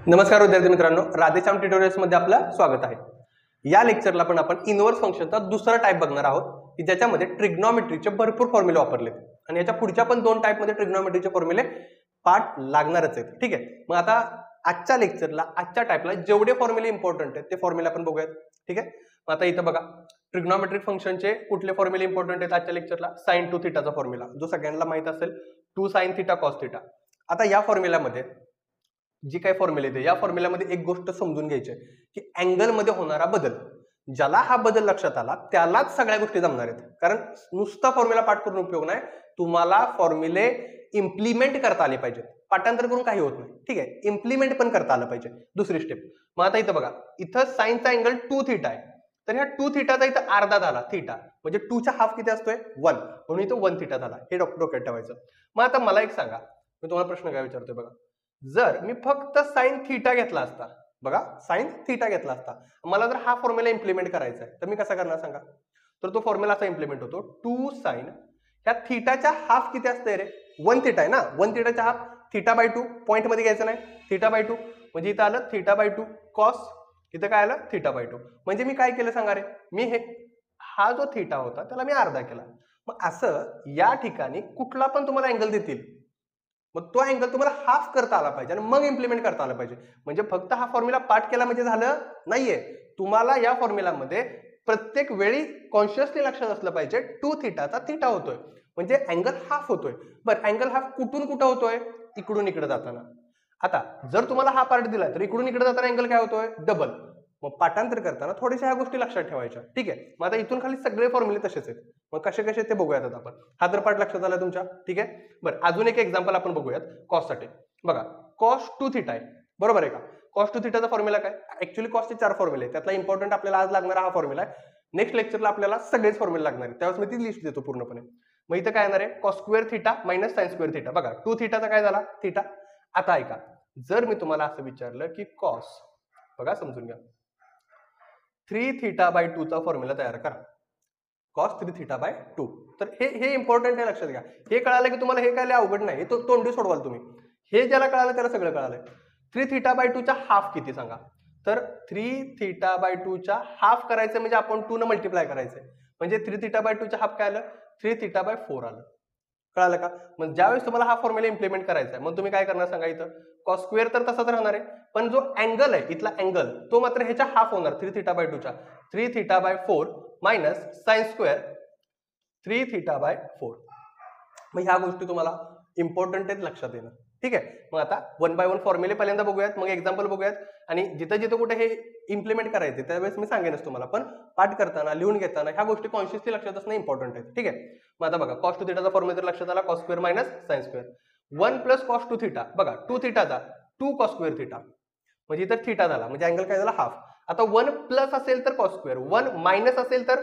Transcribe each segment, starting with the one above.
नमस्कार विद्यार्थी मित्रांनो, राधेश्याम ट्युटोरियल्स मध्ये आपलं स्वागत आहे। या लेक्चरला आपण इनव्हर्स फंक्शनचा दुसरा टाइप बघणार आहोत की ज्याच्यामध्ये ट्रिग्नोमेट्रीचे भरपूर फॉर्म्युले वापरलेत आणि याच्या पुढच्या पण दोन टाइप मध्ये ट्रिग्नोमेट्रीचे फॉर्म्युले पाठ लागणारच आहेत। ठीक आहे, मग आता आजच्या लेक्चरला आजच्या टाइपला जेवढे फॉर्म्युले इम्पॉर्टंट आहेत ते फॉर्म्युले आपण बघूयात। ठीक आहे, मग आता इथं बघा ट्रिग्नोमेट्रिक फंक्शनचे कुठले फॉर्म्युले इम्पॉर्टंट आहेत आजच्या लेक्चरला। sin 2 थीटाचा फॉर्म्युला जो सगळ्यांना माहित असेल, 2 sin थीटा cos थीटा। आता या फॉर्म्युल्यामध्ये जी काही फॉर्म्युले आहेत या फॉर्म्युल्यामध्ये एक गोष्ट समजून घ्यायची आहे की अँगल मध्ये होणारा बदल, ज्याला हा बदल लक्षात आला त्यालाच सगळ्या गोष्टी जमणार आहेत। कारण नुसता फॉर्म्युला पाठ करून उपयोग नाही, तुम्हाला फॉर्म्युले इम्प्लिमेंट करता आले पाहिजे। पाठांतर करून काही होत नाही, ठीक आहे, इम्प्लिमेंट पण करता आलं पाहिजे। दुसरी स्टेप, मग आता इथं बघा इथं साइनचा अँगल 2 थीटा आहे, तर ह्या 2 थीटाचा इथं अर्धा झाला थीटा, म्हणजे 2 चा हाफ किती असतोय 1, म्हणून इथं 1 थीटा झाला। हे डोक्यात ठेवायचं। मग आता मला एक सांगा, मी तुम्हाला प्रश्न काय विचारतोय बघा, जर मी फक्त साइन थीटा घेतला असता, बघा साइन थीटा घेतला असता, मला जर हा फॉर्म्युला इम्प्लिमेंट करायचा आहे तर मी कसा करणार सांगा। तर तो फॉर्म्युला असा इम्प्लिमेंट होतो, 2 साइन ह्या थीटाच्या हाफ किती असतंय रे 1 थीटा आहे ना, 1 थीटाच्या हाफ थीटा बाय 2, पॉइंट मध्ये घ्यायचं नाही, थीटा बाय 2 म्हणजे इथं आलं थीटा बाय 2 कॉस, इथं काय आलं थीटा बाय 2। म्हणजे मी काय केलं सांगा रे, मी हे हा जो थीटा होता त्याला मी अर्धा केला। मग असं या ठिकाणी कुठला पण तुम्हाला अँगल देतील, मग तो अँगल तुम्हाला हाफ करता आला पाहिजे आणि मग इम्प्लिमेंट करता आलं पाहिजे। म्हणजे फक्त हा फॉर्म्युला पाठ केला म्हणजे झालं नाहीये, तुम्हाला या फॉर्म्युलामध्ये प्रत्येक वेळी कॉन्शियसली लक्षात असलं पाहिजे 2 थीटाचा थीटा होतोय म्हणजे अँगल हाफ होतोय। बरं, अँगल हाफ कुठून कुठं होतोय, इकडून इकडे जाताना। आता जर तुम्हाला हा पार्ट दिला तर इकडून इकडे जाताना अँगल काय होतोय डबल। मग पाठांतर करताना थोड्याशा ह्या गोष्टी लक्षात ठेवायच्या। ठीक आहे, मग आता इथून खाली सगळे फॉर्म्युले तसेच आहेत, मग कसे कसे ते बघूयात आता आपण। हा तर पार्ट लक्षात आला तुमच्या, ठीक आहे। बरं, अजून एक एक्झाम्पल आपण बघूयात कॉस साठी। बघा cos 2 थीटा आहे, बरोबर आहे का। cos 2 थीटाचा फॉर्म्युला काय, ऍक्च्युअली कॉसचे 4 फॉर्म्युले आहेत, त्यातला इम्पॉर्टंट आपल्याला आज लागणारा हा फॉर्म्युला आहे। नेक्स्ट लेक्चरला आपल्याला सगळेच फॉर्म्युले लागणार आहेत, त्यावेळेस मी ती लिस्ट देतो पूर्णपणे। मग इथं काय येणार आहे, cos square theta minus sin square theta. बघा 2 थीटाचा काय झाला थीटा। आता ऐका, जर मी तुम्हाला असं विचारलं की कॉस, बघा समजून घ्या, 3 थीटा बाय 2 चा फॉर्म्युला तयार करा, cos 3 थीटा बाय 2। तर हे इम्पॉर्टंट आहे, लक्षात घ्या। हे कळालं की तुम्हाला हे काय अवघड नाही, हे तोंडी सोडवाल तुम्ही। हे ज्याला कळालं त्याला सगळं कळालंय। 3 थीटा बाय 2 चा हाफ किती सांगा। तर 3 थीटा बाय 2 चा हाफ करायचं म्हणजे आपण 2 न मल्टिप्लाय करायचंय, म्हणजे 3 थीटा बाय 2 चा हाफ काय आलं 3 थीटा बाय 4 आलं। कळालं का। मग ज्यावेळेस तुम्हाला हा फॉर्म्युला इम्प्लिमेंट करायचा आहे, मग तुम्ही काय करणार सांगा, इथं cos स्क्वेअर तर तसाच राहणार आहे, पण जो अँगल आहे इथला अँगल तो मात्र ह्याच्या हाफ होणार 3 थीटा बाय 2 चा, 3 theta by 4 minus sine square 3 theta by 4। मग ह्या गोष्टी तुम्हाला इम्पॉर्टंट आहेत, लक्षात येणं। ठीक आहे, मग आता 1 बाय 1 फॉर्म्युले पहिल्यांदा बघूयात, मग एक्झाम्पल बघूयात, आणि जिथं जिथं कुठे हे इम्प्लिमेंट करायचे त्यावेळेस मी सांगेनच तुम्हाला, पण पाठ करताना लिहून घेताना ह्या गोष्टी कॉन्शियसली लक्षात असणं इम्पॉर्टंट आहे। ठीक आहे, मग आता बघा cos 2 थीटाचा फॉर्म्युला लक्षात आला, cos square minus sin square, 1 plus cos 2 theta. बघा 2 थीटाचा 2 cos स्क्वेअर थीटा, म्हणजे इथं थीटा झाला, म्हणजे अँगल काय झाला हाफ। आता 1 प्लस असेल तर cos स्क्वेअर, 1 मायनस असेल तर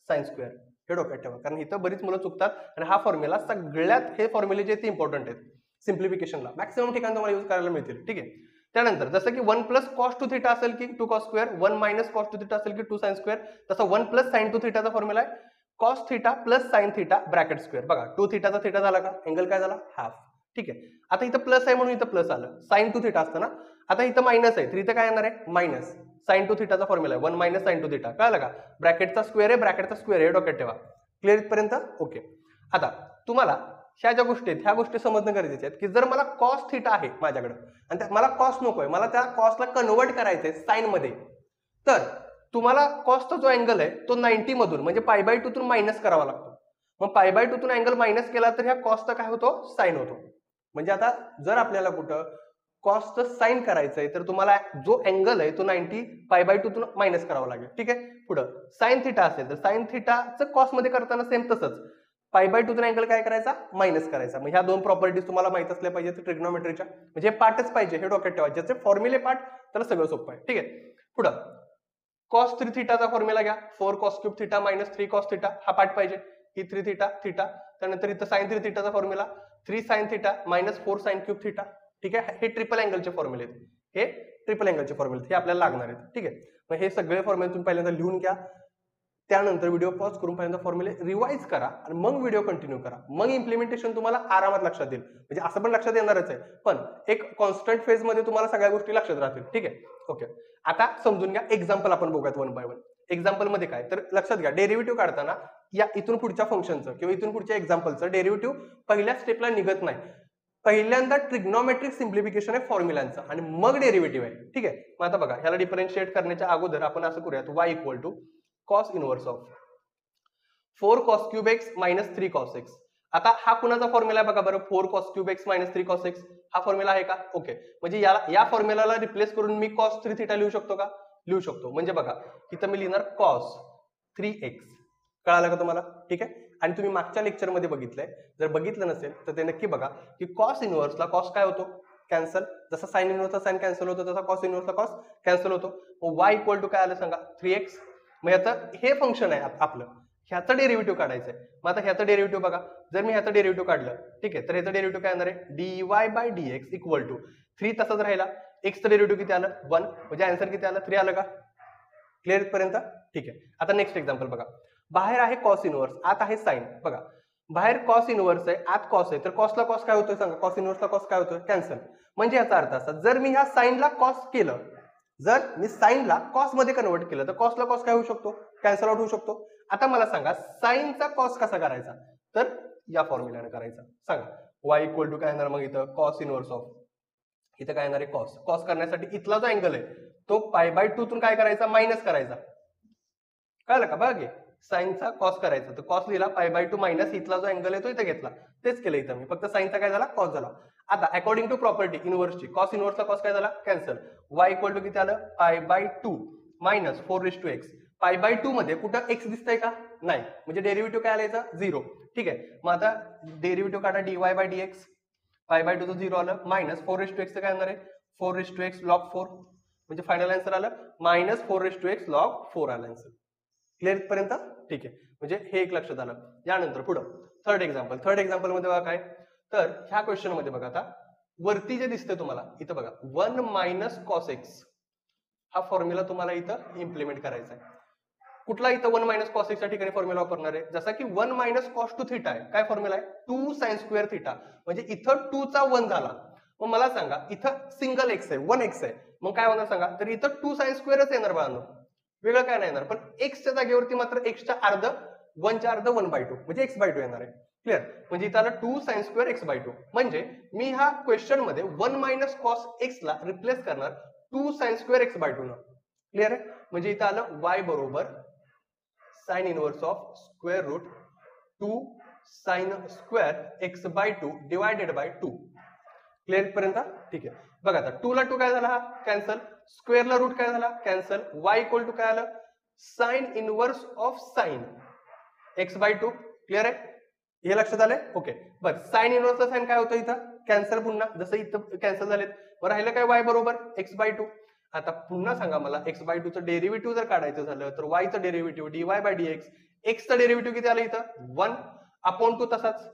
sin स्क्वेअर, हे डोक्यात ठेवा, कारण इथं बरीच मुलं चुकतात। आणि हा फॉर्म्युला सगळ्यात, हे फॉर्म्युले जे ते इम्पॉर्टंट आहेत, सिम्प्लिफिकेशनला मॅक्सिमम ठिकाणी तुम्हाला यूज करायला मिळतील। ठीक आहे, त्यानंतर जसं की 1 प्लस cos 2 थीटा असेल की 2 cos square, 1 minus cos 2 theta असेल की 2 sin स्क्वेअर, तसं 1 प्लस sin 2 थीटाचा फॉर्म्युला आहे cos theta plus sin theta bracket square. बघा 2 थीटाचा थीटा झाला का, अँगल काय झाला हाफ। ठीक आहे, आता इथं प्लस आहे म्हणून इथं प्लस आलं, sin 2 थीटा असतं ना, आता इथं मायनस आहे तर इथं काय येणार आहे मायनस sin 2 थीटाचा फॉर्म्युला आहे 1 मायनस sin 2 थीटा। कळलं का, ब्रॅकेटचा स्क्वेअर आहे, ब्रॅकेटचा स्क्वेअर आहे, डोक्यात ठेवा। क्लिअर इथपर्यंत, ओके। आता तुम्हाला ह्या ज्या गोष्टी आहेत ह्या गोष्टी समजणं गरजेचे आहेत की जर मला cos थीटा आहे माझ्याकडे आणि मला cos नकोय, मला त्या cosला कन्वर्ट करायचंय साइन मध्ये, तर तुम्हाला cosचा जो अँगल आहे तो 90 मधून म्हणजे पाय बाय 2 तून मायनस करावा लागतो। मग पाय बाय 2 तून अँगल मायनस केला तर ह्या cosचा काय होतो साइन होतो। म्हणजे आता जर आपल्याला कुठं cosचं साइन करायचंय तर तुम्हाला जो अँगल आहे तो 90 पाय बाय 2 तून मायनस करावा लागेल। ठीक आहे, पुढं sin थीटा असेल तर sin थीटाचं cos मध्ये करताना सेम तसंच पाय बाय 2 अँगल काय करायचा मायनस करायचा। मग ह्या दोन प्रॉपर्टीज तुम्हाला माहित असल्या पाहिजे ट्रिग्नोमेट्रीच्या, म्हणजे पाठच पाहिजे, हे डोक्यात ठेवा। ज्याचे फॉर्म्युले पाठ त्याला सगळं सोपं आहे। ठीक आहे, पुढं cos 3 थीटाचा फॉर्म्युला घ्या, 4 cos cube theta minus 3 cos theta, हा पाठ पाहिजे, ही 3 थीटा थीटा। त्यानंतर इथं sin 3 थीटाचा formula 3 sin theta minus 4 sin cube theta. ठीक आहे, हे ट्रिपल अँगलचे फॉर्म्युले आहेत, हे ट्रिपल अँगलचे फॉर्म्युले हे आपल्याला लागणार आहेत। ठीक आहे, मग हे सगळे फॉर्म्युले तुम्ही पहिल्यांदा लिहून घ्या, त्यानंतर व्हिडिओ पॉज करून पहिल्यांदा फॉर्म्युले रिवाइज करा आणि मग व्हिडिओ कंटिन्यू करा. मग इम्प्लिमेंटेशन तुम्हाला आरामात लक्षात येईल. म्हणजे असं पण लक्षात येणारच आहे, पण एक कॉन्स्टंट फेज मध्ये तुम्हाला सगळ्या गोष्टी लक्षात राहतील. ठीक आहे, ओके. आता समजून घ्या, एक्झाम्पल आपण बघूयात वन बाय वन. एक्झाम्पल मध्ये काय तर लक्षात घ्या, डेरिव्हेटिव्ह काढताना या इथून पुढच्या फंक्शनचं किंवा इथून पुढच्या एक्झाम्पलचं डेरिव्हेटिव्ह पहिल्या स्टेपला निघत नाही. पहिल्यांदा ट्रिग्नॉमेट्रिक सिम्प्लिफिकेशन आहे फॉर्म्युलांचं आणि मग डेरिव्हेटिव्ह आहे. ठीक आहे, मग आता बघा, ह्याला डिफरन्शिएट करण्याच्या अगोदर आपण असं करूयात, y equal to cos inverse of 4 cos cube x minus 3 cos x. आता हा कुणाचा फॉर्म्युला आहे बघा बरं, 4 cos cube x minus 3 cos x हा फॉर्म्युला आहे का? ओके, म्हणजे या फॉर्म्युलाला रिप्लेस करून मी cos 3 थिटा लिहू शकतो का? लिहू शकतो. म्हणजे बघा, इथं मी लिहिणार cos 3x. कळालं का तुम्हाला? ठीक आहे. आणि तुम्ही मागच्या लेक्चरमध्ये बघितलंय, जर बघितलं नसेल तर ते नक्की बघा की कॉस इनव्हर्सला कॉस काय होतो? कॅन्सल. जसा साइन इनव्हर्सला साइन कॅन्सल होतो तसा कॉस इनव्हर्सला कॉस कॅन्सल होतो. मग y इक्वल टू काय आलं सांगा? 3x. मग आता हे फंक्शन आहे आपलं, ह्याचं डेरिव्हेटिव्ह काढायचं आहे. मग आता ह्याचं डेरिव्हेटिव्ह बघा, जर मी ह्याचं डेरिव्हेटिव्ह काढलं, ठीक आहे, तर ह्याचं डेरिव्हेटिव्ह काय येणार आहे? dy by dx equal to 3 तसंच राहिला. एक्सचं डेरिव्हेटिव्ह किती आलं? 1. म्हणजे आन्सर किती आलं? 3 आलं का? क्लिअर इथपर्यंत? ठीक आहे. आता नेक्स्ट एक्झाम्पल बघा, बाहेर आहे कॉस इनव्हर्स, आत आहे साइन. बघा, बाहेर कॉस इनव्हर्स आहे, आत कॉस आहे, तर कॉसला कॉस काय होतोय सांगा? कॉस इनव्हर्सला कॉस काय होतोय? कॅन्सल. म्हणजे याचा अर्थ असा, जर मी ह्या साइनला कॉस केलं, जर मी साइनला कॉस मध्ये कन्वर्ट केलं, तर कॉसला कॉस काय होऊ शकतो? कॅन्सल आउट होऊ शकतो. आता मला सांगा, साइनचा कॉस कसा करायचा? तर या फॉर्म्युल्याने करायचा. सांगा, y इक्वल टू काय येणार मग इथं? कॉस इनव्हर्स ऑफ, इथं काय येणार आहे? कॉस. कॉस करण्यासाठी इथला जो अँगल आहे तो π/2 तून काय करायचा? मायनस करायचा. कळलं का? बघा की, साइनचा कॉस करायचा, तर कॉस लिहिला, π/2 मायनस इथला जो अँगल आहे तो इथं घेतला. तेच केलं इथं मी, फक्त साइनचा काय झाला? कॉस झाला. आता अकॉर्डिंग टू प्रॉपर्टी इनव्हर्सची, कॉस इनव्हर्सचा कॉस काय झाला? कॅन्सल. y इक्वल टू किती आलं? π/2 मायनस 4x. π/2 मध्ये कुठं x दिसतंय का? नाही. म्हणजे डेरिव्हेटिव्ह काय आलायचा? 0. ठीक आहे, मग आता डेरिव्हेटिव्ह काढा, dy बाय dx. π/2 चं 0 आलं, मायनस 4x काय येणार आहे? 4x log 4. म्हणजे फायनल आन्सर आलं मायनस 4x log 4 आलं आन्सर. क्लिअर इथपर्यंत? ठीक आहे, म्हणजे हे एक लक्षात आलं. यानंतर पुढं थर्ड एक्झाम्पल. थर्ड एक्झाम्पल मध्ये बघा काय, तर ह्या क्वेश्चन मध्ये बघा, आता वरती जे दिसतंय तुम्हाला इथं बघा, 1 मायनस कॉस एक्स हा फॉर्म्युला तुम्हाला इथं इम्प्लिमेंट करायचा आहे. कुठला इथं 1 मायनस कॉस एक्सच्या ठिकाणी फॉर्म्युला वापरणार आहे? जसा की 1 मायनस कॉस टू थिटा आहे. काय फॉर्म्युला आहे? 2 साइन स्क्वेअर थिटा. म्हणजे इथं 2 चा 1 झाला. मग मला सांगा, इथं सिंगल एक्स आहे, 1x आहे, मग काय होणार सांगा? तर इथं 2 साइन स्क्वेअरच येणार बाळांनो, वेगळं काय नाही येणार. पण एक्सच्या जागेवरती मात्र एक्सच्या अर्ध, 1च्या अर्ध 1/2 म्हणजे x/2 येणार आहे. क्लिअर? म्हणजे इथं आलं 2 साइन स्क्वेअर x/2. म्हणजे मी ह्या क्वेश्चन मध्ये 1 मायनस कॉस एक्सला रिप्लेस करणार 2 साइन स्क्वेअर x/2 न. क्लिअर आहे? म्हणजे इथं आलं y बरोबर sine inverse of square root 2 sine square x/2 divided by 2. Clear पर्यंत? ठीक आहे. बघा, आता 2 ला 2 काय झाला? हा कॅन्सल. स्क्वेअरला रूट काय झाला? कॅन्सल. y इक्वल टू काय आलं? Sine inverse of sine x/2. Clear आहे? हे लक्षात आलंय? ओके. बरं, साइन इनव्हर्सचा साइन काय होतं इथं? कॅन्सल. पुन्हा जसं इथं कॅन्सल झालेत, राहिलं काय? y बरोबर x/2. आता पुन्हा सांगा मला, x/2 चं डेरिव्हेटिव्ह जर काढायचं झालं तर y चं derivative dy by dx. x चं डेरिव्हेटिव्ह किती आलं इथं? 1/2 तसाच,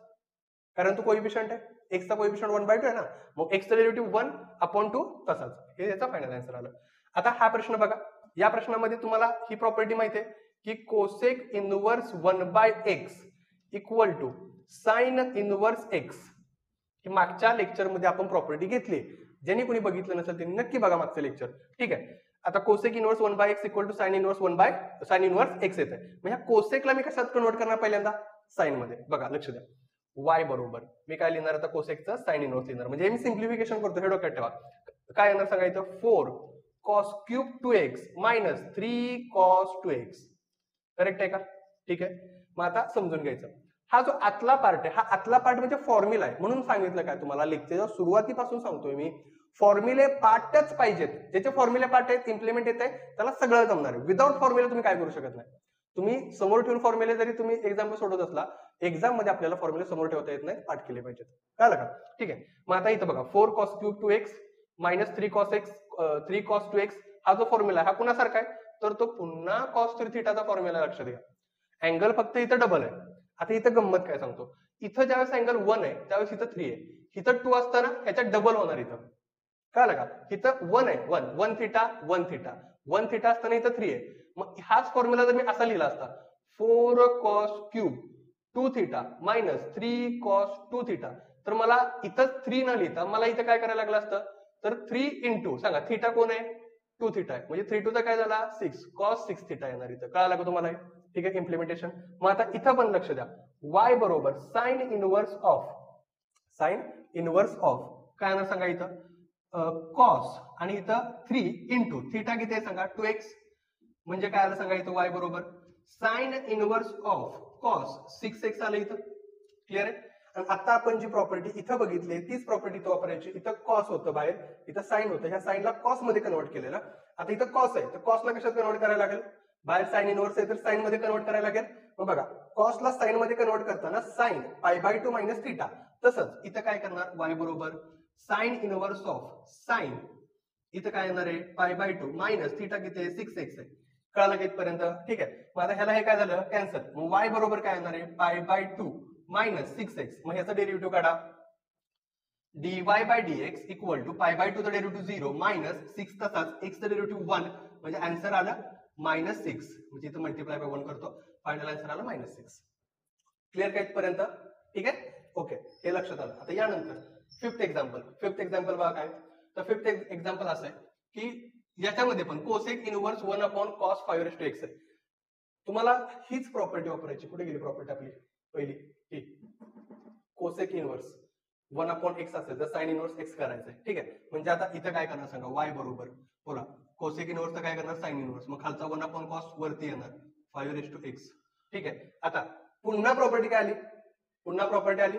कारण तो कोइफिशियंट आहे. x चा कोइफिशियंट 1/2 आहे ना, मग x चं डेरिव्हेटिव्ह 1/2 तसाच. हे याचा फायनल आन्सर आलं. आता हा प्रश्न बघा, या प्रश्नामध्ये तुम्हाला ही प्रॉपर्टी माहिती आहे की cosec inverse 1/x equal to sine inverse x. ही मागच्या लेक्चरमध्ये आपण प्रॉपर्टी घेतली. ज्यांनी कोणी बघितलं नसेल त्यांनी नक्की बघा मागचं लेक्चर. ठीक आहे. आता cosec inverse 1/x equal to sine inverse sine inverse x येत आहे. मग ह्या कोसेकला मी कशात कन्वर्ट करणार? पहिल्यांदा साइन मध्ये. बघा, लक्ष द्या, y बरोबर मी काय लिहिणार आता? कोसेकचं साइन इनव्हर्स लिहिणार. म्हणजे मी सिम्प्लिफिकेशन करतो, हे डोक्यात ठेवा. काय येणार सांगा इथं? 4 cos cube 2x minus 3 cos 2x. Correct आहे का? ठीक आहे. मग आता समजून घ्यायचं, हा जो आतला पार्ट आहे, हा आतला पार्ट म्हणजे फॉर्म्युला आहे. म्हणून सांगितलं काय तुम्हाला लेक्चरच्या सुरुवातीपासून सांगतोय मी, फॉर्म्युले पार्टच पाहिजेत. ज्याचे फॉर्म्युले पार्ट आहेत, इम्प्लिमेंट येत आहे, त्याला सगळं जमणार आहे. विदाउट फॉर्म्युला तुम्ही काय करू शकत नाही. तुम्ही समोर ठेवून फॉर्म्युले जरी तुम्ही एक्झाम सोडवत असला, एक्झाम मध्ये आपल्याला फॉर्म्युले समोर ठेवता येत नाही, पाठ केले पाहिजेत. कळलं का? ठीक आहे. मग आता इथं बघा, 4 cos cube 2x minus 3 cos 2x हा जो फॉर्म्युला हा कुणासारखा आहे? तर तो पुन्हा cos 3 थिटाचा फॉर्म्युला. लक्षात घ्या, अँगल फक्त इथं डबल आहे. आता इथं गंमत काय सांगतो, इथं ज्यावेळेस अँगल 1 आहे त्यावेळेस इथं 3 आहे. इथं 2 असताना ह्याच्यात डबल होणार इथं. कळलं का? इथं 1 आहे, 1 थिटा 1 थिटा 1 थिटा असताना इथं 3 आहे. मग हाच फॉर्म्युला जर मी असा लिहिला असता 4 cos cube 2 theta minus 3 cos 2 theta, तर मला इथं 3 न लिहिता मला इथं काय करायला लागलं असतं, तर 3 इंटू सांगा थिटा कोण आहे, 2 थिटा आहे, म्हणजे 3 2 चा काय झाला 6 cos 6 थिटा येणार इथं. कळालं का तुम्हाला? ठीक आहे, इम्प्लिमेंटेशन. मग आता इथं पण लक्ष द्या, y बरोबर साइन इनवर्स ऑफ काय येणार सांगा इथं कॉस आणि इथं 3 इंटू थिटा किती आहे सांगा 2x, म्हणजे काय आलं सांगा इथं y बरोबर sine inverse of cos 6x आलं इथं. क्लिअर आहे? आणि आता आपण जी प्रॉपर्टी इथं बघितली तीच प्रॉपर्टी इथं वापरायची. इथं कॉस होतं बाहेर, इथं साइन होतं, ह्या साइनला कॉस मध्ये कन्वर्ट केलेलं. आता इथं कॉस आहे तर कॉसला कशात कन्वर्ट करायला लागेल, बाहेर साइन इनवर्स आहे तर साइन मध्ये कन्वर्ट करायला लागेल. मग बघा कॉसला साइन मध्ये कन्वर्ट करताना साइन π/2 मायनस थिटा, तसंच इथं काय करणार y बरोबर साइन इनवर्स ऑफ साइन इथं काय येणार आहे π/2 मायनस थिटा किती आहे 6x आहे. कळालं का इथपर्यंत? ठीक आहे. मग आता ह्याला हे काय झालं कॅन्सल, मग y बरोबर काय येणार आहे π/2 मायनस 6x. मग ह्याचा डेरिव्हेटिव्ह काढा, dy/dx इक्वल टू π/2 चा डेरिव्हेटिव्ह 0 मायनस 6 तसाच x चा डेरिव्हेटिव्ह 1, म्हणजे आन्सर आलं -6. म्हणजे इथं मल्टिप्लाय बाय 1 करतो, फायनल आन्सर आला -6. क्लिअर का इथपर्यंत? ठीक आहे, ओके, हे लक्षात आलं. आता यानंतर फिफ्थ एक्झाम्पल बघा काय. तर फिफ्थ एक्झाम्पल असं आहे की याच्यामध्ये पण कोसेक इनवर्स 1/cos 5x आहे. तुम्हाला हीच प्रॉपर्टी वापरायची. कुठे गेली प्रॉपर्टी आपली पहिली, ही कोसेक इनवर्स 1/x असेल तर साइन इनवर्स x करायचं आहे. ठीक आहे, म्हणजे आता इथं काय करणार सांगा y बरोबर बोला कोसेक इनवर्स काय करणार साइन इनवर्स, मग खालचा 1/cos वरती येणार 5x. ठीक आहे, आता पुन्हा प्रॉपर्टी काय आली, पुन्हा प्रॉपर्टी आली,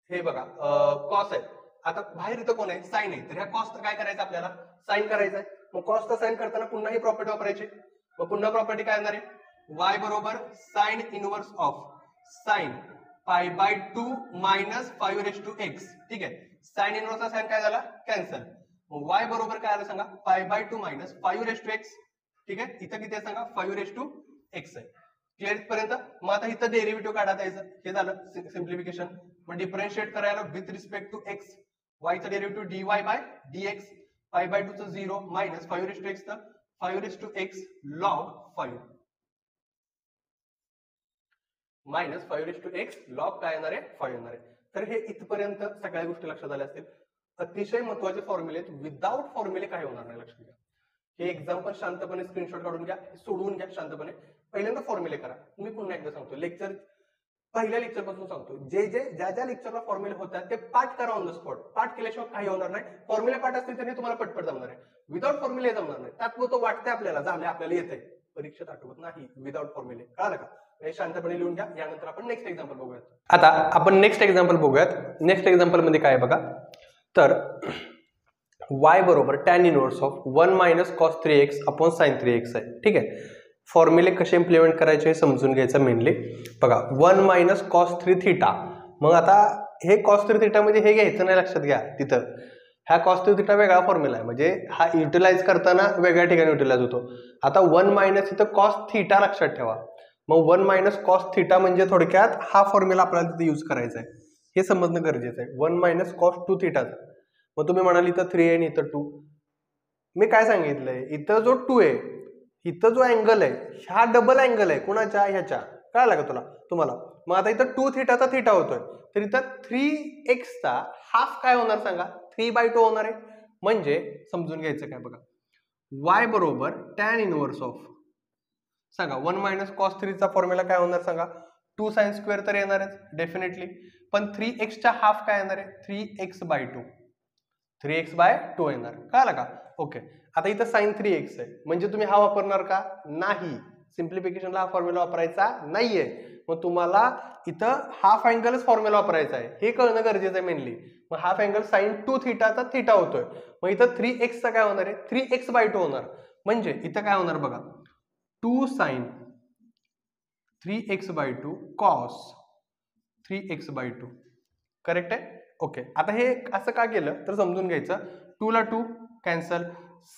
हे बघा कॉस आहे. आता बाहेर इथं कोण आहे साइन आहे, तर ह्या कॉस काय करायचं आपल्याला साइन करायचं आहे. मग कॉसचा साइन करताना पुन्हा ही प्रॉपर्टी वापरायची. मग पुन्हा प्रॉपर्टी काय येणार आहे y बरोबर sine inverse of sine π/2 minus 5x. ठीक आहे, साइन इनवर्सचा साइन काय झाला कॅन्सल, मग y बरोबर काय आलं सांगा π/2 मायनस 5x. ठीक आहे, इथं किती आहे सांगा 5x आहे. क्लिअर इथपर्यंत? मग आता इथं डेरिव्हेटिव्ह काढा द्यायचं, हे झालं सिम्प्लिफिकेशन. मग डिफरन्शिएट करायला with respect to x, y चा डेरिव्हेटिव्ह dy/dx π/2 चा 0 मायनस 5x चा 5x log 5 minus 5x log काय येणार आहे 5 येणार आहे. तर हे इथपर्यंत सगळ्या गोष्टी लक्षात आल्या असतील. अतिशय महत्वाचे फॉर्म्युले आहेत, विदाउट फॉर्म्युले काय होणार नाही, लक्षात घ्या. हे एक्झाम्पल शांतपणे स्क्रीनशॉट काढून घ्या, सोडवून घ्या शांतपणे. पहिल्यांदा फॉर्म्युले करा. मी पुन्हा एकदा सांगतो, पहिल्या लेक्चर पासून सांगतो, ज्या लेक्चरला फॉर्म्युले होतात ते पाठ करा ऑन द स्पॉट. पाठ केल्याशिवाय काही होणार नाही. फॉर्म्युले पाठ असतील तरी तुम्हाला पटपट जमणार आहे, विदाउट फॉर्म्युले जमणार नाही. तात्पुरतं वाटते आपल्याला झाले, आपल्याला येते, परीक्षेत आठवत नाही विदाउट फॉर्म्युले. कळालं का? हे शांतपणे लिहून घ्या. यानंतर आपण नेक्स्ट एक्झाम्पल बघूयात. आता आपण नेक्स्ट एक्झाम्पल बघूयात. नेक्स्ट एक्झाम्पल मध्ये काय बघा, तर y बरोबर tan inverse of 1 minus cos 3x upon sin 3x आहे. ठीक आहे, फॉर्म्युले कसे इम्प्लिमेंट करायचे हे समजून घ्यायचं मेनली. बघा 1 मायनस cos 3 थिटा, मग आता हे cos 3 थिटा म्हणजे हे घ्यायचं नाही, लक्षात घ्या. तिथं हा cos 3 थिटा वेगळा फॉर्म्युला आहे, म्हणजे हा युटिलाइज करताना वेगळ्या ठिकाणी युटिलाइज होतो. आता 1 मायनस इथं cos थिटा लक्षात ठेवा. मग 1 मायनस cos थिटा म्हणजे थोडक्यात हा फॉर्म्युला आपल्याला तिथे यूज करायचा आहे, हे समजणं गरजेचं आहे. 1 मायनस cos 2 थिटा. मग तुम्ही म्हणाल इथं 3 आहे आणि इथं 2. मी काय सांगितलंय, इथं जो 2 आहे, इथं जो अँगल आहे हा डबल अँगल आहे कुणाच्या, ह्याच्या. कळालं का तुम्हाला? मग आता इथं 2 थिटाचा थिटा होतोय, तर इथं 3x चा हाफ काय होणार सांगा 3/2 होणार आहे. म्हणजे समजून घ्यायचं काय बघा, y बरोबर tan इनवर्स ऑफ सांगा 1 मायनस cos 3 चा फॉर्म्युला काय होणार सांगा 2 sin स्क्वेअर तर येणारच डेफिनेटली, पण 3x चा हाफ काय येणार आहे 3x/2 येणार. कळालं का? ओके. आता इथं sin 3x आहे, म्हणजे तुम्ही हा वापरणार का नाही, सिम्प्लिफिकेशनला हा फॉर्म्युला वापरायचा नाहीये. मग तुम्हाला इथं हाफ अँगलच फॉर्म्युला वापरायचा आहे, हे कळणं गरजेचं आहे मेनली. मग हाफ अँगल sin 2 थिटाचा थिटा होतोय, मग इथं 3x चा काय होणार आहे 3x/2 होणार. म्हणजे इथं काय होणार बघा 2 sin 3x/2 cos 3x/2. Correct आहे? ओके. आता हे असं का केलं तर समजून घ्यायचं, 2 ला 2 कॅन्सल,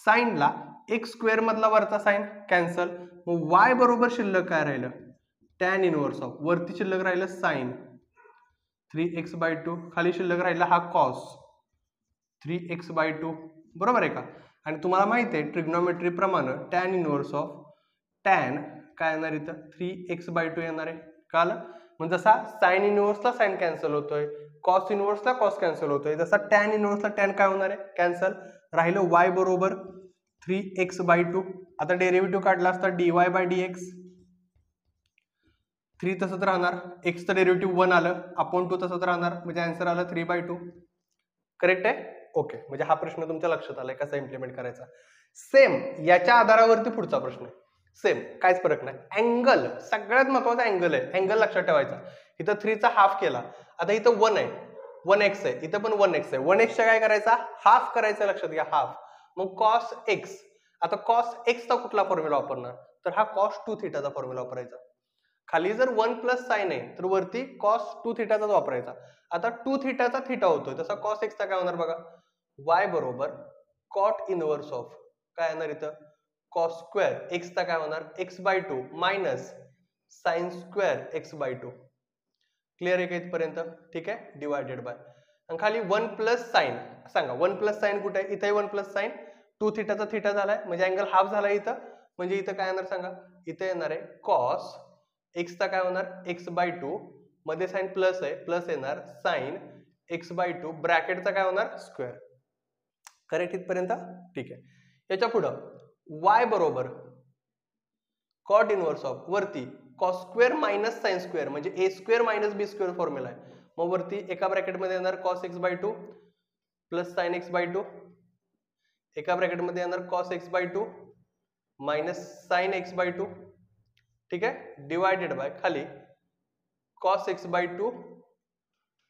साइन ला x स्क्वेअर मधला वरचा साइन कॅन्सल. मग y बरोबर शिल्लक काय राहिलं tan इनवर्स ऑफ, वरती शिल्लक राहिलं साइन 3x/2, खाली शिल्लक राहिला हा cos 3x/2. बरोबर आहे का? आणि तुम्हाला माहिती आहे ट्रिग्नोमेट्री प्रमाणे tan इनवर्स ऑफ टॅन काय येणार इथं 3x/2 येणार आहे. कळलं? मग जसा साइन इनवर्सला साइन कॅन्सल होतोय, कॉस इनवर्सला कॉस कॅन्सल होतोय, जसा टॅन इनवर्सला टॅन काय होणार आहे कॅन्सल. राहिलं y बरोबर 3x/2. आता डेरिव्हेटिव्ह काढला असता dy/dx 3 तसंच राहणार, x चं डेरिव्हेटिव्ह 1 आलं, अपॉन 2 तसंच राहणार, म्हणजे आन्सर आलं 3/2. करेक्ट आहे? ओके, म्हणजे हा प्रश्न तुमच्या लक्षात आलाय कसा इम्प्लिमेंट करायचा. सेम याच्या आधारावरती पुढचा प्रश्न आहे. सेम, काहीच फरक नाही. अँगल सगळ्यात महत्वाचा अँगल आहे, अँगल लक्षात ठेवायचा. इथं 3 चा हाफ केला, आता इथं 1 आहे, 1x आहे, इथं पण 1x आहे. 1x चा काय करायचा, हाफ करायचा, लक्षात घ्या हाफ. मग cos x, आता cos x चा कुठला फॉर्म्युला वापरणार, तर हा cos 2 थिटाचा फॉर्म्युला वापरायचा. खाली जर 1 प्लस साइन आहे तर वरती cos 2 थिटाचाच वापरायचा. आता 2 थिटाचा थिटा होतोय, तसा cos x चा काय होणार बघा, y बरोबर cot इनवर्स ऑफ काय येणार इथं cos स्क्वेअर x चा काय होणार x/2 minus sign square x/2. Clear आहे का इथपर्यंत? ठीक आहे, डिवायडेड बाय, आणि खाली 1 प्लस साइन, सांगा 1 प्लस साइन कुठे आहे, इथे 1 प्लस साइन 2 थिटाचा थिटा झालाय, म्हणजे अँगल हाफ झाला इथं. म्हणजे इथं काय येणार सांगा, इथे येणार आहे cos x चा काय होणार x/2, मध्ये साइन प्लस आहे, प्लस येणार साइन x/2, ब्रॅकेटचा काय होणार स्क्वेअर. करेक्ट इथपर्यंत? ठीक आहे. याच्या पुढं y बरोबर cot इनवर्स ऑफ वरती cos square minus sine square, म्हणजे a square minus b square formula आहे. मग वरती एका ब्रॅकेटमध्ये येणार cos x/2 plus sine x/2, एका ब्रॅकेटमध्ये येणार cos x/2 minus sign x/2. ठीक आहे, डिवायडेड बाय खाली cos x/2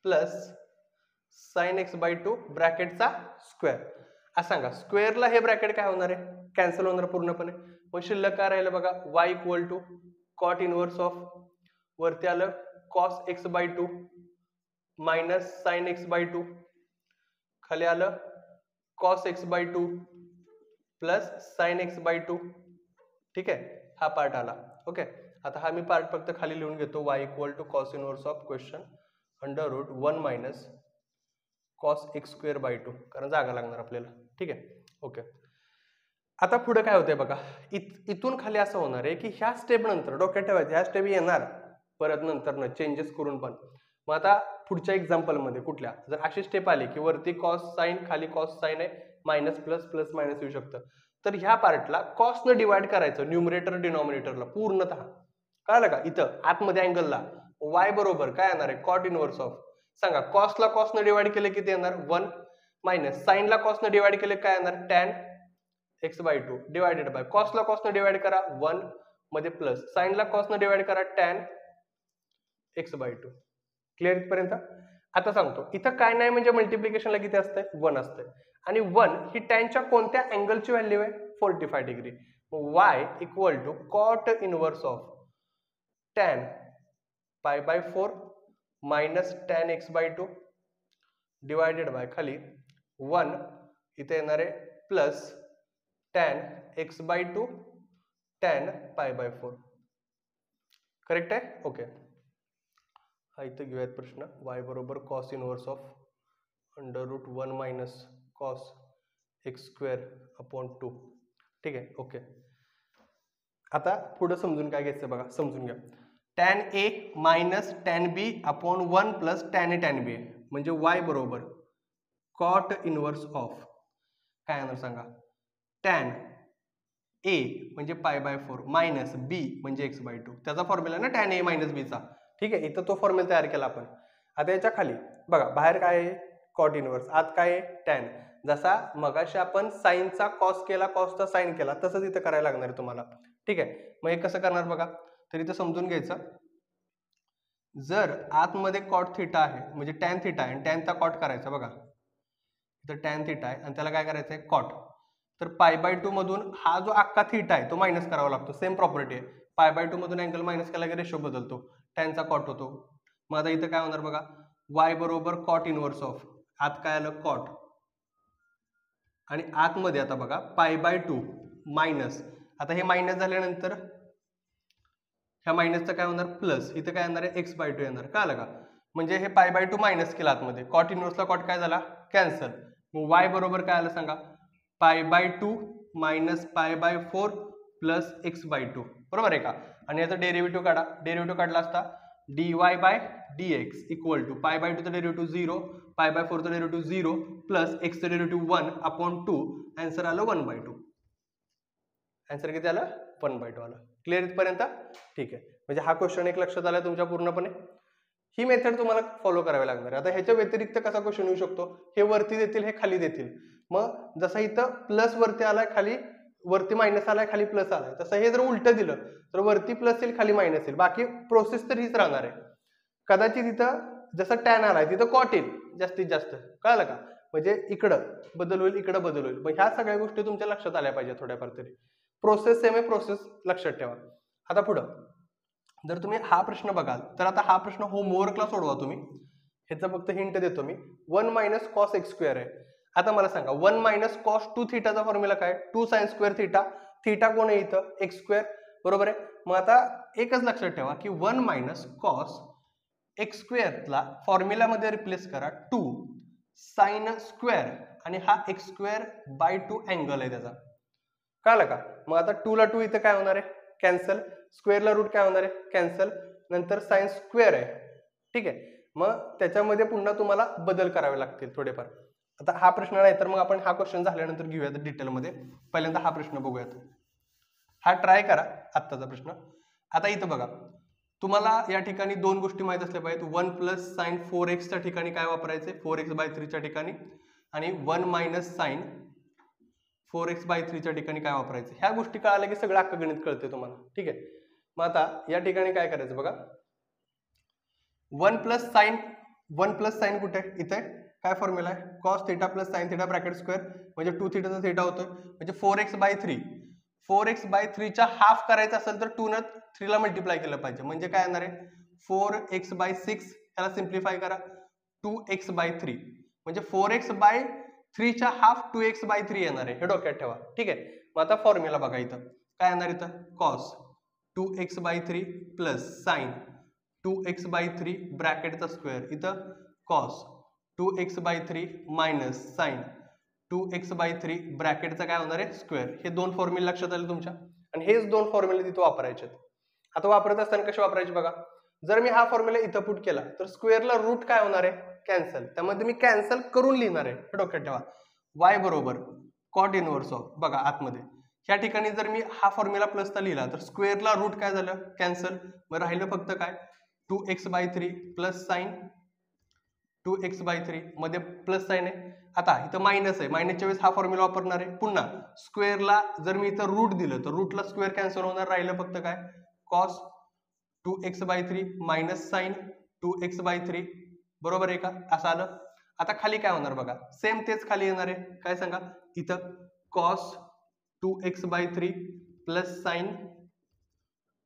plus sine x/2 ब्रॅकेटचा स्क्वेअर. असं सांगा, स्क्वेअरला हे ब्रॅकेट काय होणार आहे, कॅन्सल होणार पूर्णपणे. मग शिल्लक काय राहिलं बघा, y equal to cot inverse of वरती आलं cos x/2 minus sign x/2, खाली आलं cos x/2 plus sine x/2. ठीक आहे, हा पार्ट आला. ओके, आता हा मी पार्ट फक्त खाली लिहून घेतो, y equal to cos inverse of question under root 1 minus cos x²/2, कारण जागा लागणार आपल्याला. ठीक आहे, ओके. आता पुढे काय होतंय बघा, इथून खाली असं होणार आहे की ह्या स्टेप नंतर डोक्यात ठेवायचं, ह्या स्टेप येणार परत नंतर न चेंजेस करून पण. मग आता पुढच्या एक्झाम्पल मध्ये कुठल्या जर अशी स्टेप आली की वरती cos साइन खाली cos साइन आहे, मायनस प्लस प्लस मायनस येऊ शकतं, तर ह्या पार्टला cos न डिवाइड करायचं न्यूमरेटर डिनॉमिनेटरला पूर्णतः. कळलं का? इथं आतमध्ये अँगलला y बरोबर काय येणार आहे cot इनवर्स ऑफ, सांगा cos ला cos न डिवाइड केले किती येणार 1, मायनस साइन ला cos न डिवाइड केले काय येणार tan x/2 divided bye cos ला cos न डिवाइड करा 1 मध्ये प्लस साइन ला cos न डिवाइड करा tan x/2. क्लिअर इथपर्यंत? आता सांगतो, इथं काय नाही म्हणजे मल्टिप्लिकेशनला किती असतंय 1 असतंय, आणि 1 ही टॅनच्या कोणत्या अँगलची व्हॅल्यू आहे 45 degree. y equal to cot inverse of tan π/4 minus tan x/2 divided by खाली 1 इथे येणार आहे plus tan x/2 tan π/4. Correct आहे? ओके, हा इथं घेऊयात प्रश्न. y बरोबर cos inverse of under root 1 minus cos x²/2. ठीक आहे, ओके. आता पुढे समजून काय घ्यायचं बघा, समजून घ्या. tan a minus tan b upon 1 plus tan a tan b, म्हणजे y बरोबर cot इनवर्स ऑफ काय येणार सांगा, tan a म्हणजे π/4 मायनस b म्हणजे x/2. त्याचा फॉर्म्युला ना tan a मायनस b चा. ठीक आहे, इथं तो फॉर्म्युला तयार केला आपण. आता याच्या खाली बघा, बाहेर काय आहे cot इनवर्स, आत काय आहे tan. जसा मगाशी आपण साइनचा cos केला, cosचा साइन केला, तसंच इथं करायला लागणार आहे तुम्हाला. ठीक आहे, मग हे कसं करणार बघा, तर इथं समजून घ्यायचं, जर आतमध्ये cot थीटा आहे म्हणजे tan थीटा आहे आणि tan चा cot करायचा बघा, इथं tan थीटा आहे आणि त्याला काय करायचं आहे cot, तर π/2 मधून हा जो अख्खा थीटा आहे तो मायनस करावा लागतो. सेम प्रॉपर्टी आहे, π/2 मधून अँगल मायनस केला की रेशो बदलतो, tan चा cot होतो. मग आता इथं काय होणार बघा, y बरोबर cot इनवर्स ऑफ, आत काय आलं cot, आणि आतमध्ये आता बघा π/2 मायनस, आता हे मायनस झाल्यानंतर ह्या मायनसचं काय होणार प्लस, इथं काय येणार आहे x/2 येणार. का आलं का, म्हणजे हे π/2 मायनस केलं आतमध्ये, cot इनवर्सला cot काय झाला कॅन्सल. मग y बरोबर काय आलं सांगा, π/2 मायनस π/4 प्लस x/2, बरोबर आहे का? आणि याचा डेरिव्हेटिव्ह काढा. डेरिव्हेटिव्ह काढला असता dy/dx इक्वल टू π/2चं डेरिव्हेटिव्ह 0, π/4चं डेरिव्हेटिव्ह 0 प्लस xचं डेरिव्हेटिव्ह 1/2. आन्सर आलं 1/2. आन्सर किती आलं? 1/2 आलं. क्लिअर इथपर्यंत? ठीक आहे. म्हणजे हा क्वेश्चन एक लक्षात आला तुमच्या पूर्णपणे. ही मेथड तुम्हाला फॉलो करावी लागणार आहे. आता ह्याच्या व्यतिरिक्त कसा क्वेश्चन येऊ शकतो? हे वरती देतील, हे खाली देतील. मग जसं इथं प्लस वरती आलाय, खाली वरती मायनस आलाय, खाली प्लस आलाय, तसं हे जर उलटं दिलं तर वरती प्लस येईल, खाली मायनस येईल. बाकी प्रोसेस तर हीच राहणार आहे. कदाचित इथं जसं टॅन आलाय तिथं कॉट येईल जास्तीत जास्त. कळलं का? म्हणजे इकडं बदल होईल, इकडं बदल होईल. मग ह्या सगळ्या गोष्टी तुमच्या लक्षात आल्या पाहिजे थोड्याफार तरी. प्रोसेस सेम आहे, प्रोसेस लक्षात ठेवा. आता पुढं जर तुम्ही हा प्रश्न बघाल तर आता हा प्रश्न होमवर्कला सोडवा तुम्ही. ह्याचं फक्त हिंट देतो मी. 1 - cos x² आहे. आता मला सांगा 1 - cos 2 थीटाचा फॉर्म्युला काय? 2 sin² थीटा. थीटा कोण आहे इथं? x². बरोबर आहे. मग आता एकच लक्षात ठेवा की 1 - cos x² ला फॉर्म्युलामध्ये रिप्लेस करा 2 sin² आणि हा x²/2 अँगल आहे त्याचा. कळलं का? मग आता 2 ला 2 इथं काय होणार आहे? कॅन्सल. स्क्वेअरला रूट काय होणार आहे? कॅन्सल. नंतर sin² आहे. ठीक आहे. मग त्याच्यामध्ये पुन्हा तुम्हाला बदल करावे लागतील थोडेफार. आता हा प्रश्न नाही तर मग आपण हा क्वेश्चन झाल्यानंतर घेऊयात डिटेलमध्ये. पहिल्यांदा हा प्रश्न बघूयात. हा ट्राय करा आत्ताचा प्रश्न. आता इथं बघा, तुम्हाला या ठिकाणी दोन गोष्टी माहित असल्या पाहिजेत. 1 + sin 4x च्या ठिकाणी काय वापरायचे? 4x/3 च्या ठिकाणी. आणि 1 - sin 4x/3 च्या ठिकाणी काय वापरायचं? ह्या गोष्टी कळाल्या की सगळं अख्खं गणित कळते तुम्हाला. ठीक आहे. मग आता या ठिकाणी काय करायचं बघा. 1 + sin कुठे? इथे काय फॉर्म्युला आहे? cos θ + sin θ (² म्हणजे 2 θ θ होतोय. म्हणजे 4x/3. 4x/3 च्या हाफ करायचं असेल तर 2 ने 3 ला मल्टिप्लाय केलं पाहिजे. म्हणजे काय येणार आहे? 4x/6. त्याला सिम्प्लिफाय करा. 2x/3 म्हणजे 4x/3 च्या हाफ 2x/3 येणार आहे. हे डोक्यात ठेवा. ठीक आहे. मग आता फॉर्म्युला बघा इथं काय येणार? इथं cos 2x/3 plus sin 2x/3 ब्रॅकेटचा स्क्वेअर. इथं cos 2x/3 minus sin 2x/3 ब्रॅकेटचा काय होणार आहे? स्क्वेअर. हे दोन फॉर्म्युले लक्षात आले तुमच्या. आणि हेच दोन फॉर्म्युले तिथे वापरायचे. आता वापरत असताना कसे वापरायचे बघा. जर मी हा फॉर्म्युला इथं पुट केला तर स्क्वेअरला रूट काय होणार आहे? कॅन्सल. त्यामध्ये मी कॅन्सल करून लिहिणार आहे. हे डोक्यात ठेवा. y बरोबर cot इनव्हर्स ऑफ बघा आतमध्ये. ह्या ठिकाणी जर मी हा फॉर्म्युला प्लसचा लिहिला तर स्क्वेअरला रूट काय झालं? कॅन्सल. मग राहिलं फक्त काय? 2x/3 प्लस sin 2x/3 मध्ये प्लस साइन आहे. आता इथं मायनस आहे. मायनसच्या वेळेस हा फॉर्म्युला वापरणार आहे. पुन्हा स्क्वेअरला जर मी इथं रूट दिलं तर रूटला स्क्वेअर कॅन्सल होणार. राहिलं फक्त काय? cos 2x/3 minus sin 2x/3. बरोबर आहे का? असं आलं. आता खाली काय होणार बघा. सेम तेच खाली येणार आहे. काय सांगा? इथं cos 2x/3 plus sin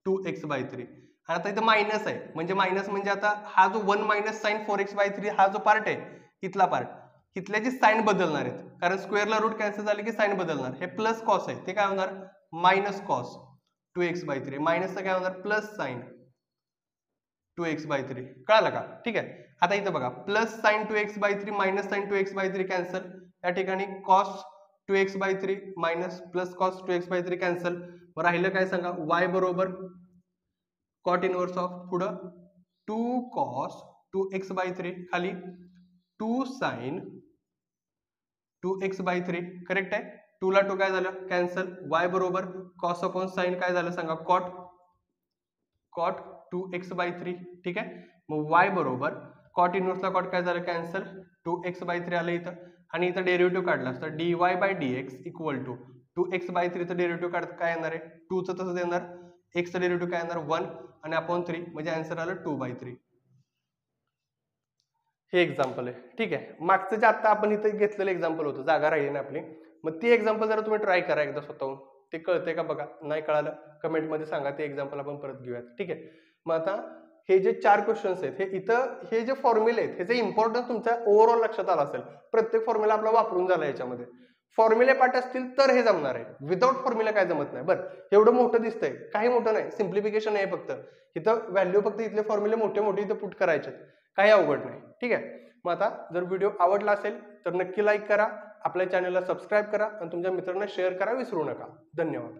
2x/3. आता इथं मायनस आहे. म्हणजे आता हा जो 1 - sin 4x/3 हा जो पार्ट आहे इथला पार्ट, इथल्याची साइन बदलणार आहेत. कारण स्क्वेअरला रूट कॅन्सल झाले की साइन बदलणार. हे प्लस कॉस आहे ते काय होणार? Minus cos 2x/3. मायनसचं काय होणार? Plus sin 2x/3. कळालं का? ठीक आहे. आता इथं बघा plus sin 2x/3 minus sin 2x/3 cancel. या ठिकाणी cos 2x/3 minus plus cos 2x/3 cancel. मग राहिलं काय सांगा? y बरोबर cot इनव्हर्स ऑफ पुढं 2 cos 2x/3 खाली 2 sin 2x/3. करेक्ट आहे. 2 ला 2 काय झालं? कॅन्सल. y बरोबर cos अपॉन sin काय झालं सांगा? cot 2x/3. ठीक आहे. मग y बरोबर cot इनव्हर्सला cot काय झालं? कॅन्सल. 2x/3 आलं इथं. आणि इथं डेरिव्हेटिव्ह काढला तर dy/dx इक्वल टू 2x/3 चं डेरिव्हेटिव्ह काढत काय येणार आहे? 2 चं तसंच येणार. x चं डेरिव्हेटिव्ह काय येणार? 1 आणि अपॉन 3 म्हणजे आन्सर आलं 2/3. हे एक्झाम्पल आहे. ठीक आहे. मागचं जे आता आपण इथे घेतलेलं एक्झाम्पल होतं, जागा राहिली ना आपली, मग ती एक्झाम्पल जरा तुम्ही ट्राय करा एकदा स्वतःहून. ते कळतंय का बघा. नाही कळालं कमेंटमध्ये सांगा. ते एक्झाम्पल आपण परत घेऊयात. ठीक आहे. मग आता हे जे 4 क्वेश्चन्स आहेत, हे इथं हे जे फॉर्म्युले आहेत ह्याचे इम्पॉर्टन्स तुमच्या ओव्हरऑल लक्षात आला असेल. प्रत्येक फॉर्म्युला आपला वापरून झाला याच्यामध्ये. फॉर्म्युले पाठ असतील तर हे जमणार आहे. विदाउट फॉर्म्युला काय जमत नाही. बरं एवढं मोठं दिसतंय, काही मोठं नाही, सिम्प्लिफिकेशन आहे फक्त. इथं व्हॅल्यू फक्त इथले फॉर्म्युले मोठे इथं पुट करायचे, काही अवघड नाही. ठीक आहे. मग आता जर व्हिडिओ आवडला असेल तर नक्की लाईक करा, आपल्या चॅनलला सबस्क्राईब करा आणि तुमच्या मित्रांना शेअर करा विसरू नका. धन्यवाद.